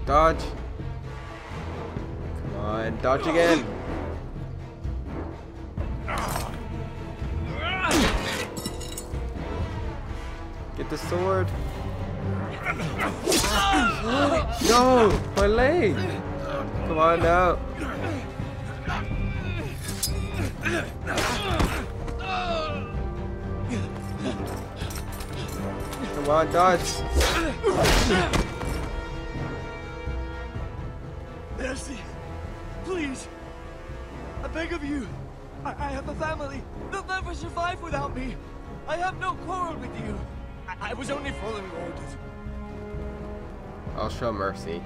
Dodge. Come on, dodge again. Get the sword. No, my leg. Come on now. Come on, dodge. Mercy, please. I beg of you. I have a family. They'll never survive without me. I have no quarrel with you. I was only following orders. I'll show mercy.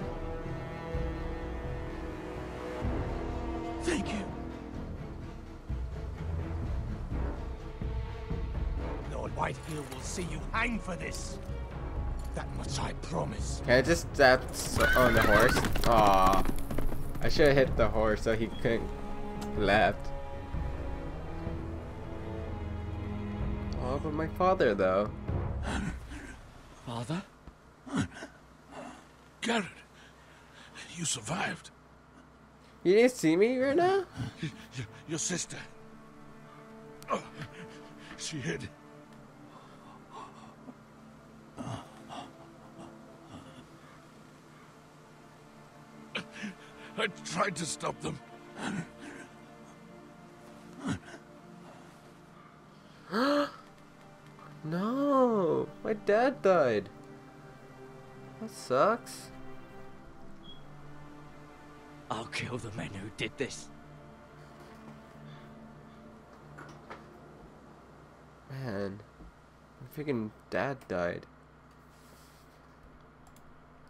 Thank you. Lord Whitehill will see you hang for this. That much I promise. Can I just stab on the horse? Aw. I should have hit the horse so he couldn't left. Oh, but my father though. Father? Garrett, you survived. You didn't see me right now? Your sister. Oh, she hid. I tried to stop them. No, my dad died. That sucks. I'll kill the men who did this. Man, my freaking dad died.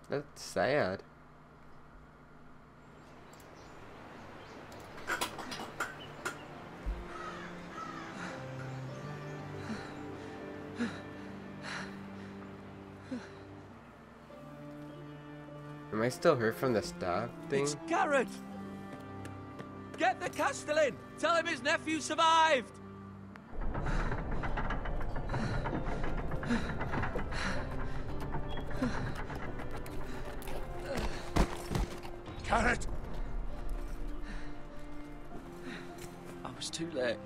That's sad. Am I still hurt from the stab thing? It's Garrett! Get the Castellan! Tell him his nephew survived! Garrett! I was too late.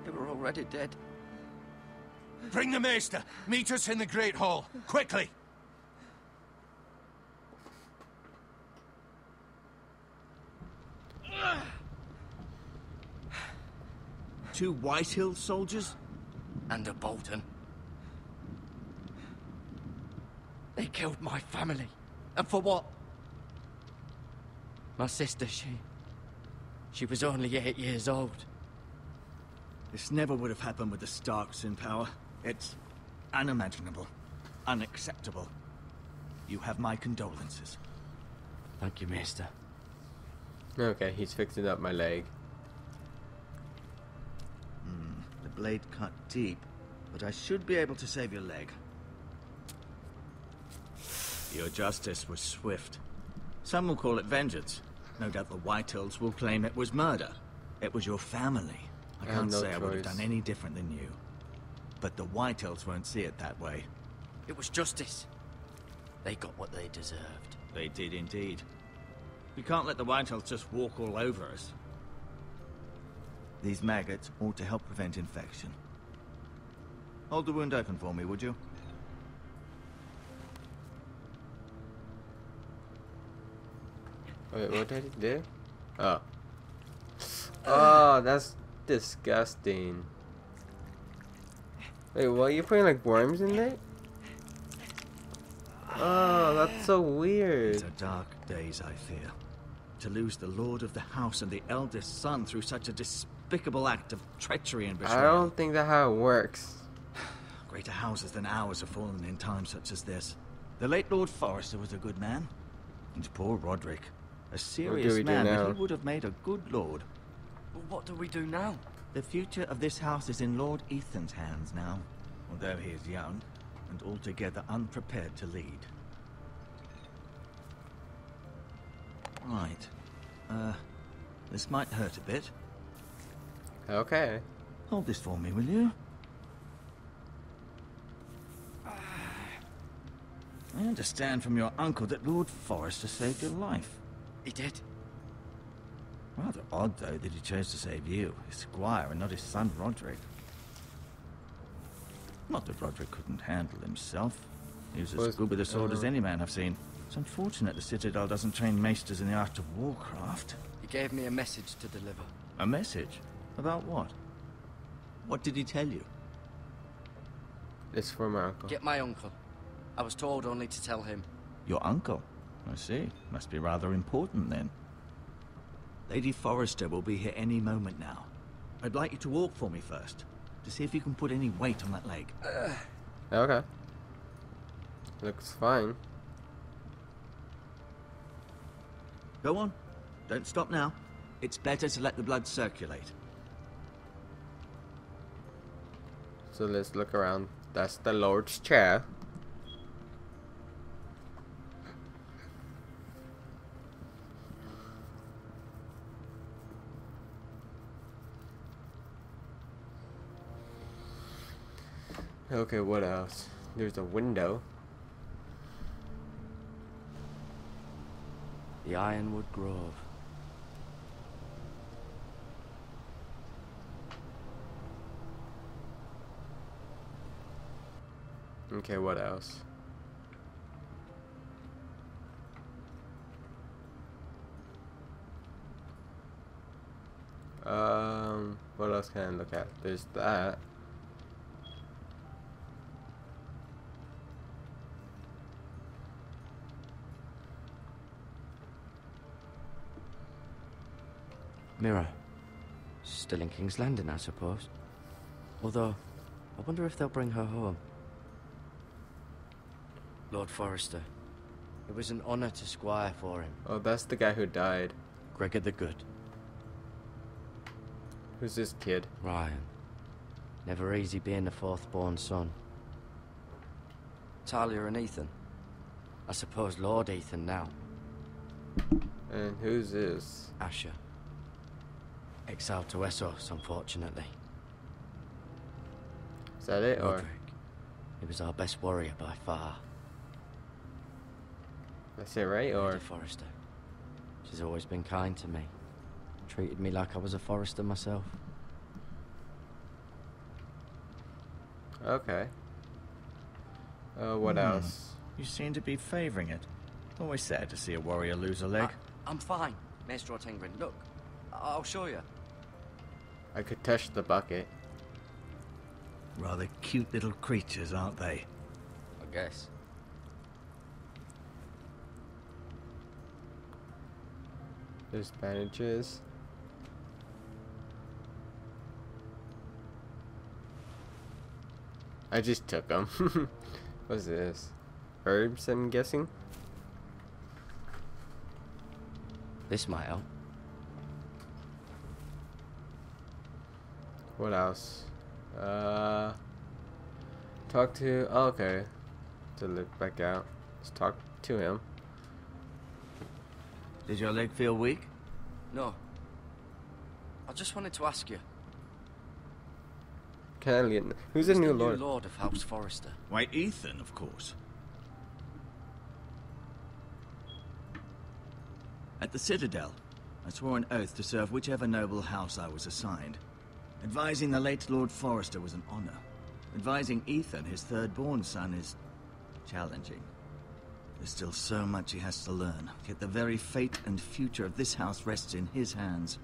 They were already dead. Bring the maester. Meet us in the Great Hall. Quickly! Two Whitehill soldiers? And a Bolton. They killed my family. And for what? My sister, she was only 8 years old. This never would have happened with the Starks in power. It's unimaginable. Unacceptable. You have my condolences. Thank you, Maester. Okay, he's fixing up my leg. The blade cut deep, but I should be able to save your leg. Your justice was swift. Some will call it vengeance. No doubt the Whitehills will claim it was murder. It was your family. I can't say I would have done any different than you. But the Whitehills won't see it that way. It was justice. They got what they deserved. They did indeed. We can't let the Whitehills just walk all over us. These maggots ought to help prevent infection. Hold the wound open for me, would you? Wait, what did he do? Oh. Oh, that's disgusting. Wait, what? Are you putting like worms in there? Oh, that's so weird. These are dark days, I fear. To lose the lord of the house and the eldest son through such a despicable act of treachery and betrayal. I don't think that's how it works. Greater houses than ours have fallen in times such as this. The late Lord Forrester was a good man. And poor Roderick. A serious man, but he would have made a good lord. Well, what do we do now? The future of this house is in Lord Ethan's hands now. Although he is young, and altogether unprepared to lead. Right. This might hurt a bit. Okay. Hold this for me, will you? I understand from your uncle that Lord Forrester saved your life. He did. Rather odd, though, that he chose to save you, his squire, and not his son Roderick. Not that Roderick couldn't handle himself. He was as good with a sword as any man I've seen. It's unfortunate the Citadel doesn't train maesters in the art of warcraft. He gave me a message to deliver. A message? About what? What did he tell you? It's for my uncle. Get my uncle. I was told only to tell him. Your uncle? I see. Must be rather important then. Lady Forrester will be here any moment now. I'd like you to walk for me first, to see if you can put any weight on that leg. Okay. Looks fine. Go on. Don't stop now. It's better to let the blood circulate. So let's look around. That's the Lord's chair. Okay, what else? There's a window. The Ironwood Grove. Okay, what else? What else can I look at? There's that. Mirror. Still in King's Landing, I suppose. Although, I wonder if they'll bring her home. Lord Forrester. It was an honor to squire for him. Oh, that's the guy who died. Gregor the Good. Who's this kid? Ryan. Never easy being the fourth-born son. Talia and Ethan. I suppose Lord Ethan now. And who's this? Asher. Exiled to Essos, unfortunately. Is that it, or? Roderick. He was our best warrior by far. That's it, right, or? Lady Forrester. She's always been kind to me. Treated me like I was a Forrester myself. Okay. What else? You seem to be favoring it. Always sad to see a warrior lose a leg. I'm fine, Maestro Tengrin. Look, I'll show you. I could touch the bucket. Rather cute little creatures, aren't they? I guess. There's bandages. I just took them. What's this? Herbs, I'm guessing? This might help. What else? Talk to... Oh, okay. To look back out. Let's talk to him. Does your leg feel weak? No. I just wanted to ask you. Can I leave? Who's the new lord? Lord of House Forrester. Why, Ethan, of course. At the Citadel, I swore an oath to serve whichever noble house I was assigned. Advising the late Lord Forrester was an honor. Advising Ethan, his third-born son, is challenging. There's still so much he has to learn, yet the very fate and future of this house rests in his hands.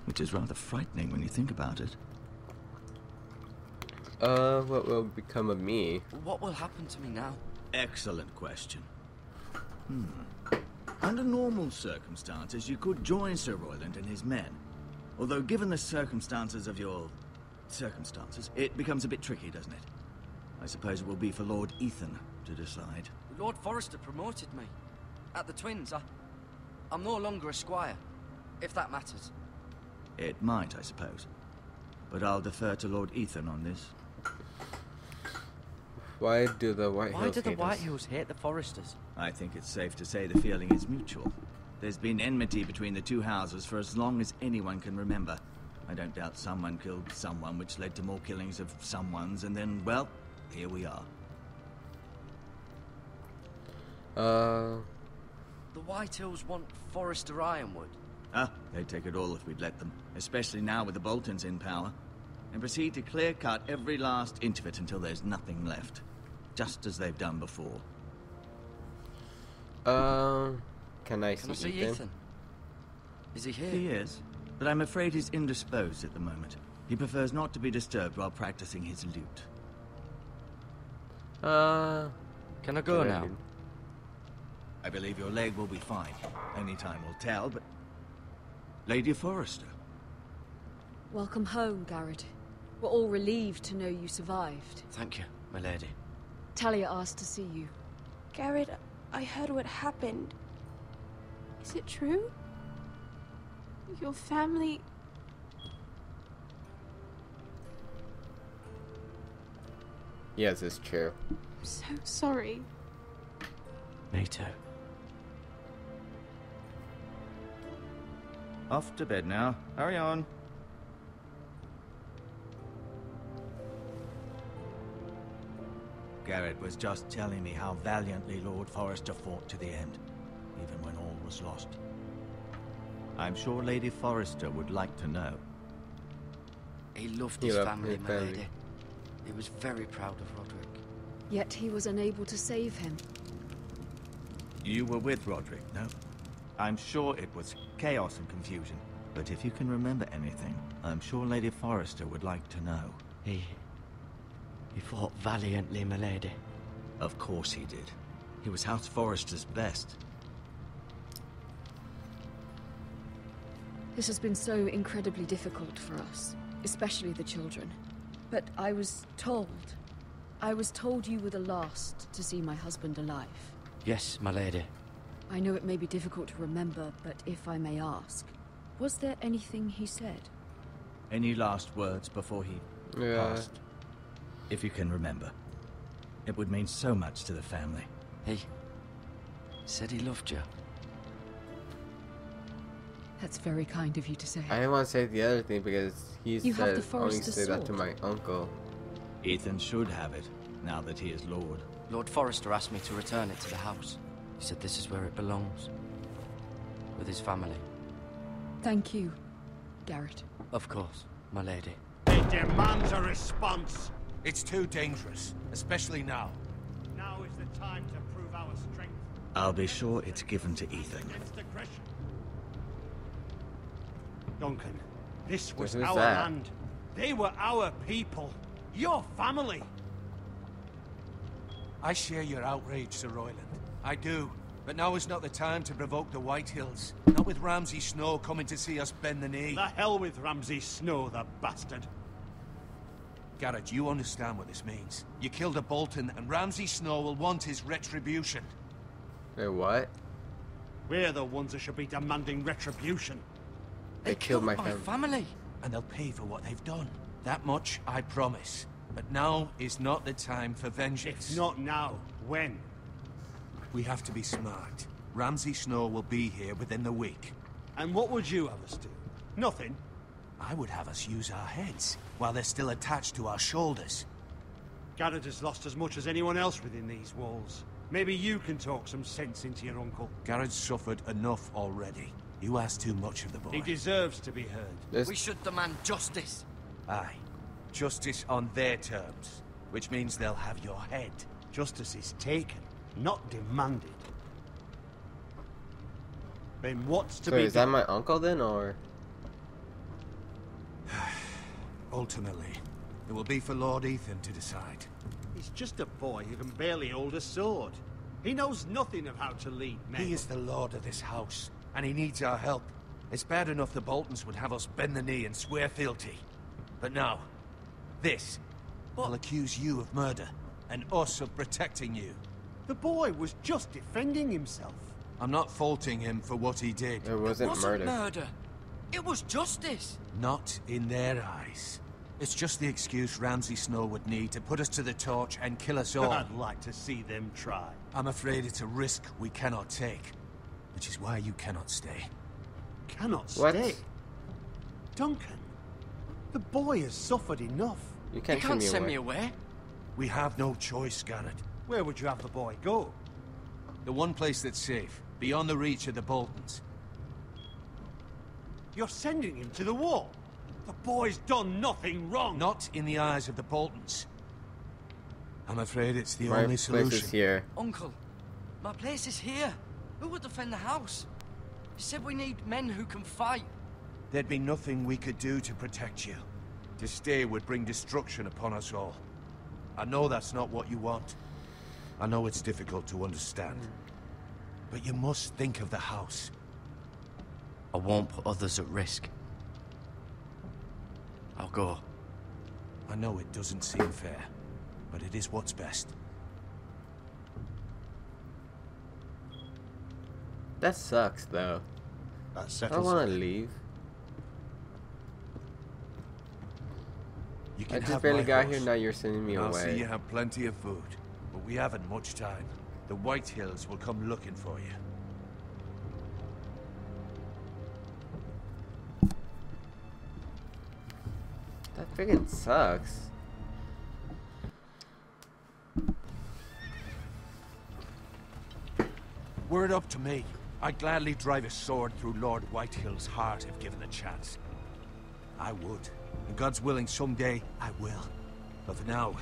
Which is rather frightening when you think about it. What will become of me? What will happen to me now? Excellent question. Under normal circumstances, you could join Sir Royland and his men. Although, given the circumstances of your... circumstances, it becomes a bit tricky, doesn't it? I suppose it will be for Lord Ethan to decide. Lord Forrester promoted me. At the Twins, I'm no longer a squire, if that matters. It might, I suppose. But I'll defer to Lord Ethan on this. Why do the White Hills Why do the hate White us? Hills hate the Forresters? I think it's safe to say the feeling is mutual. There's been enmity between the two houses for as long as anyone can remember. I don't doubt someone killed someone, which led to more killings of someones, and then, well, here we are. The Whitehills want Forrester Ironwood. They'd take it all if we'd let them, especially now with the Boltons in power, and proceed to clear-cut every last inch of it until there's nothing left, just as they've done before. Can I see Ethan? Is he here? He is, but I'm afraid he's indisposed at the moment. He prefers not to be disturbed while practicing his lute. Can I go now? I believe your leg will be fine. Only time will tell, but... Lady Forrester. Welcome home, Garrett. We're all relieved to know you survived. Thank you, my lady. Talia asked to see you. Garrett, I heard what happened. Is it true? Your family... Yes, it's true. I'm so sorry. Me too. Off to bed now. Hurry on. Garrett was just telling me how valiantly Lord Forrester fought to the end, even when all was lost. I'm sure Lady Forrester would like to know. He loved his family, my lady. He was very proud of Roderick. Yet he was unable to save him. You were with Roderick, no? I'm sure it was chaos and confusion. But if you can remember anything, I'm sure Lady Forrester would like to know. He fought valiantly, my lady. Of course he did. He was House Forrester's best. This has been so incredibly difficult for us, especially the children. But I was told you were the last to see my husband alive. Yes, my lady. I know it may be difficult to remember, but if I may ask, was there anything he said? Any last words before he passed? If you can remember. It would mean so much to the family. He said he loved you. That's very kind of you to say. I didn't want to say the other thing because he You have said the only Forrester say that to sword. my uncle. Ethan should have it, now that he is Lord. Lord Forrester asked me to return it to the house. He said this is where it belongs. With his family. Thank you, Garrett. Of course, my lady. It demands a response. It's too dangerous, especially now. Now is the time to prove our strength. I'll be sure it's given to Ethan. Against aggression. Duncan, this was Who's our that? land. They were our people. Your family. I share your outrage, Sir Royland. I do. But now is not the time to provoke the Whitehills. Not with Ramsay Snow coming to see us bend the knee. The hell with Ramsay Snow, the bastard. Garrett, you understand what this means. You killed a Bolton, and Ramsay Snow will want his retribution. Wait, what? We're the ones that should be demanding retribution. They killed my family. And they'll pay for what they've done. That much I promise. But now is not the time for vengeance. It's not now. When? We have to be smart. Ramsay Snow will be here within the week. And what would you have us do? Nothing. I would have us use our heads, while they're still attached to our shoulders. Garrett has lost as much as anyone else within these walls. Maybe you can talk some sense into your uncle. Garrett's suffered enough already. You ask too much of the boy. He deserves to be heard. We should demand justice. Aye. Justice on their terms. Which means they'll have your head. Justice is taken, not demanded. Then what's to So be is that my uncle then, or? Ultimately, it will be for Lord Ethan to decide. He's just a boy who can barely hold a sword. He knows nothing of how to lead men. He is the lord of this house, and he needs our help. It's bad enough the Boltons would have us bend the knee and swear fealty. But now, this. I'll accuse you of murder, and us of protecting you. The boy was just defending himself. I'm not faulting him for what he did. It wasn't murder. It was justice. Not in their eyes. It's just the excuse Ramsay Snow would need to put us to the torch and kill us all. I'd like to see them try. I'm afraid it's a risk we cannot take. Which is why you cannot stay. Cannot What? stay. Duncan, The boy has suffered enough. You You can't can't send send me me away. away. We have no choice, Garrett. Where would you have the boy go? The one place that's safe, beyond the reach of the Boltons. You're sending him to the wall. The boy's done nothing wrong. Not in the eyes of the Boltons. I'm afraid it's the My only place solution. is here. Uncle, my place is here. Who would defend the house? You said we need men who can fight. There'd be nothing we could do to protect you. To stay would bring destruction upon us all. I know that's not what you want. I know it's difficult to understand. But you must think of the house. I won't put others at risk. I'll go. I know it doesn't seem fair, but it is what's best. That sucks, though. That I don't settles want it. to leave. You I can just have barely my got horse, here, now you're sending me and I'll see away. you have plenty of food, but we haven't much time. The White Hills will come looking for you. That freaking sucks. Were it up to me, I'd gladly drive a sword through Lord Whitehill's heart if given the chance. I would. And God's willing, someday I will. But for now,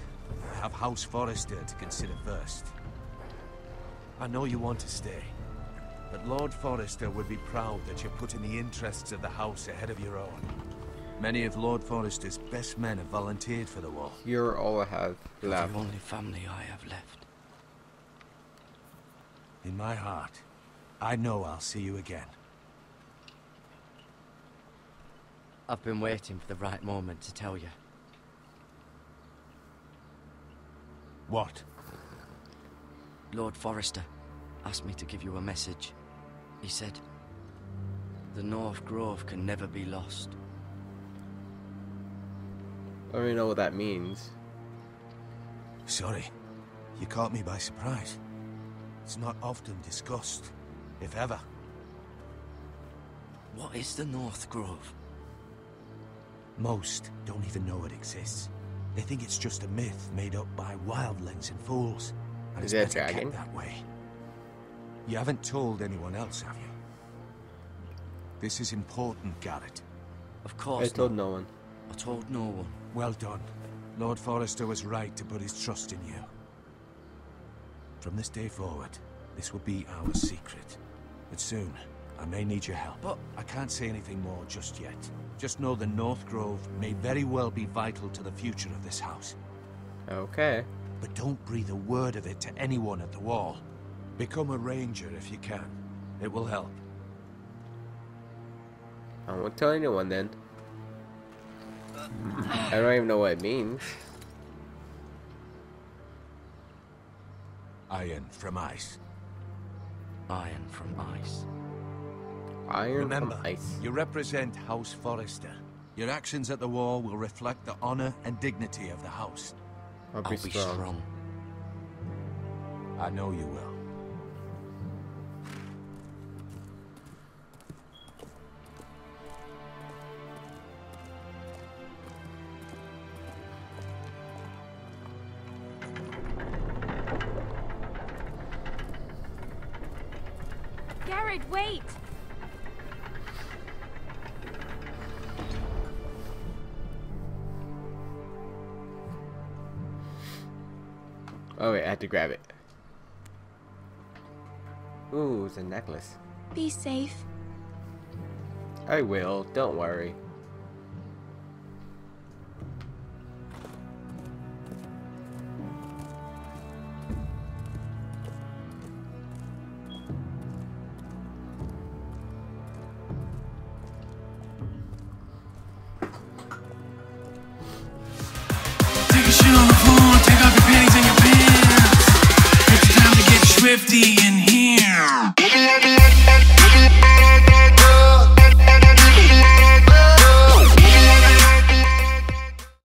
I have House Forrester to consider first. I know you want to stay, but Lord Forrester would be proud that you're putting the interests of the house ahead of your own. Many of Lord Forrester's best men have volunteered for the war. You're all I have You're left. the only family I have left. In my heart, I know I'll see you again. I've been waiting for the right moment to tell you. What? Lord Forrester asked me to give you a message. He said, the North Grove can never be lost. I don't even know what that means. Sorry, you caught me by surprise. It's not often discussed, if ever. What is the North Grove? Most don't even know it exists. They think it's just a myth made up by wildlings and fools. And Is it's it a better dragon? kept that way. You haven't told anyone else, have you? This is important, Garrett. Of I course told not. no one. I told no one. Well done. Lord Forrester was right to put his trust in you. From this day forward, this will be our secret. But soon, I may need your help. But I can't say anything more just yet. Just know the North Grove may very well be vital to the future of this house. Okay. But don't breathe a word of it to anyone at the wall. Become a ranger if you can. It will help. I won't tell anyone then. I don't even know what it means. Iron from ice. iron from ice. Iron Remember, from ice. you represent House Forrester. Your actions at the wall will reflect the honor and dignity of the house. I'll I'll be be strong. strong. I know you will. Garrett, wait! Oh wait, I had to grab it. Ooh, it's a necklace. Be safe. I will, don't worry.